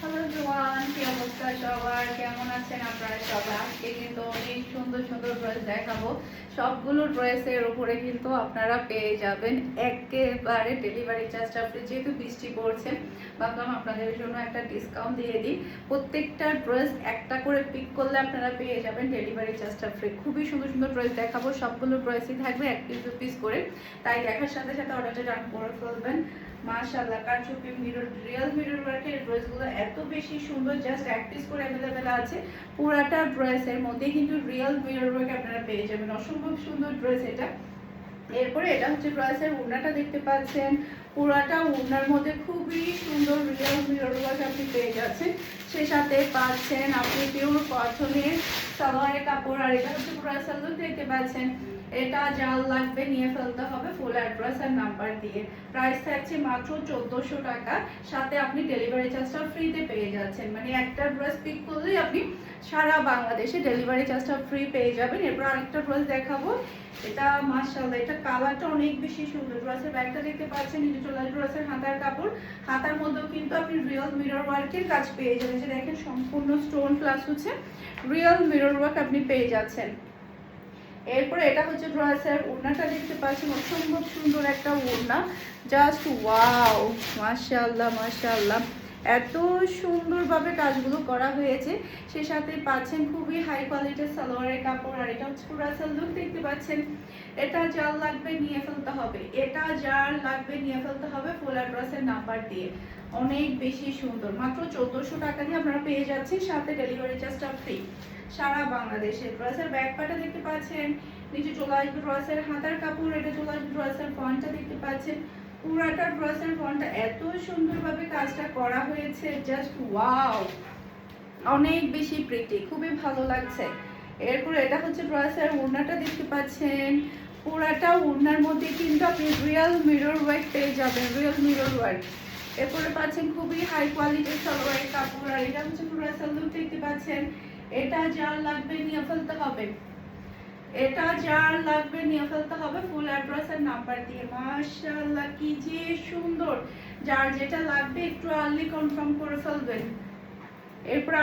Hello everyone, কি অবস্থা সবার? কেমন আছেন আপনারা সবাই? আজকে কিন্তু অনেক সুন্দর সুন্দর ড্রেস দেখাবো। সবগুলো ড্রেসের উপরে কিন্তু আপনারা পেয়ে যাবেন একেবারে ডেলিভারি চার্জটা ফ্রি। যেহেতু বৃষ্টি পড়ছে, ভাবলাম আপনাদের জন্য একটা ডিসকাউন্ট দিয়ে দিই। প্রত্যেকটা ড্রেস একটা করে পিক করলে আপনারা পেয়ে যাবেন ডেলিভারি চার্জটা ফ্রি। খুবই সুন্দর সুন্দর ড্রেস দেখাবো, সবগুলো ড্রেসই থাকবে 1 পিস 2 পিস করে। তাই দেখার সাথে সাথে অর্ডারটা ডান করে ফেলবেন। মাশাআল্লাহ, কারচুপি রিয়েল মিরর ওয়ার্কের ড্রেসগুলো এত বেশি সুন্দর, জাস্ট 1 পিস করে অ্যাভেলেবেল আছে। পুরাটা ড্রেসের মধ্যে কিন্তু রিয়েল মিরর ওয়ার্ক আপনারা পেয়ে যাবেন। অসম্ভব সুন্দর ড্রেস এটা। এরপরে এটা হচ্ছে ড্রেসের ওড়নাটা দেখতে পাচ্ছেন। পুরাটা ওড়নার মধ্যে খুবই সুন্দর রিয়েল মিরর ওয়ার্ক আপনি পেয়ে যাচ্ছেন। সে সাথে পাচ্ছেন আপনি পিওর কটনের সালোয়ারের কাপড়। আর এটা হচ্ছে ড্রেসের লুক দেখতে পাচ্ছেন। এটা যার লাগবে নিয়ে ফেলতে হবে ফুল অ্যাড্রেস আর নাম্বার দিয়ে। প্রাইস থাকছে মাত্র 1400 টাকা। সাথে আপনি ডেলিভারি চার্জটা ফ্রিতে পেয়ে যাচ্ছেন। মানে একটা ড্রেস পিক করলেই আপনি সারা বাংলাদেশে ডেলিভারি চার্জটা ফ্রি পেয়ে যাবেন। এরপর আরেকটা ড্রেস দেখাবো। এটা মাশাআল্লাহ, এটা কালারটা অনেক বেশি সুন্দর। ড্রেসের ব্যাগটা দেখতে পাচ্ছেন, নিচে চলে আসবে ড্রেসের হাতার কাপড়। হাতার মধ্যেও কিন্তু আপনি রিয়েল মিরর ওয়ার্কের কাজ পেয়ে যাবেন। যে দেখেন সম্পূর্ণ স্টোন প্লাস হচ্ছে রিয়েল মিরর ওয়ার্ক আপনি পেয়ে যাচ্ছেন। এরপরে এটা হচ্ছে ড্রেসের ওড়নাটা দেখতে পাচ্ছেন, অসম্ভব সুন্দর একটা ওড়না। জাস্ট ওয়াও, মাশাআল্লাহ মাশাআল্লাহ, এত সুন্দরভাবে কাজগুলো করা হয়েছে। সে সাথে পাচ্ছেন খুবই হাই কোয়ালিটির সালোয়ারের কাপড়। আর এটা হচ্ছে ড্রেসের লুক দেখতে পাচ্ছেন। এটা যার লাগবে নিয়ে ফেলতে হবে, এটা যার লাগবে নিয়ে ফেলতে হবে ফুল অ্যাড্রেসের নাম্বার দিয়ে। অনেক বেশি সুন্দর, মাত্র 1400 টাকা দিয়ে আপনারা পেয়ে যাচ্ছেন, সাথে ডেলিভারি চার্জটা ফ্রি সারা বাংলাদেশে। ড্রেসের ব্যাক পার্টটা দেখতে পাচ্ছেন, নিচে চলে আসবে ড্রেসের হাতার কাপড়। এটা চলে আসবে ড্রেসের ফ্রন্টটা দেখতে পাচ্ছেন। পুরাটা ড্রেসের ফ্রন্টটা এত সুন্দরভাবে কাজটা করা হয়েছে, জাস্ট ওয়াও, অনেক বেশি প্রিটি, খুবই ভালো লাগছে। এরপর এটা হচ্ছে ড্রেসের ওড়নাটা দেখতে পাচ্ছেন। পুরাটা ওড়নার মধ্যে কিন্তু আপনি রিয়েল মিরর ওয়ার্ক পেয়ে যাবেন, রিয়েল মিরর ওয়ার্ক। এরপরে পাচ্ছেন খুবই হাই কোয়ালিটির সালোয়ারের কাপড়। আর এটা হচ্ছে ড্রেসের লুক দেখতে পাচ্ছেন। এটা যার লাগবে নিয়ে ফেলতে হবে, এটা যার লাগবে নিয়ে ফেলতে হবে ফুল অ্যাড্রেস আর নাম্বার দিয়ে। মাশাআল্লাহ, কি যে সুন্দর। যার যেটা লাগবে একটু আর্লি কনফার্ম করে ফেলবেন। এরপর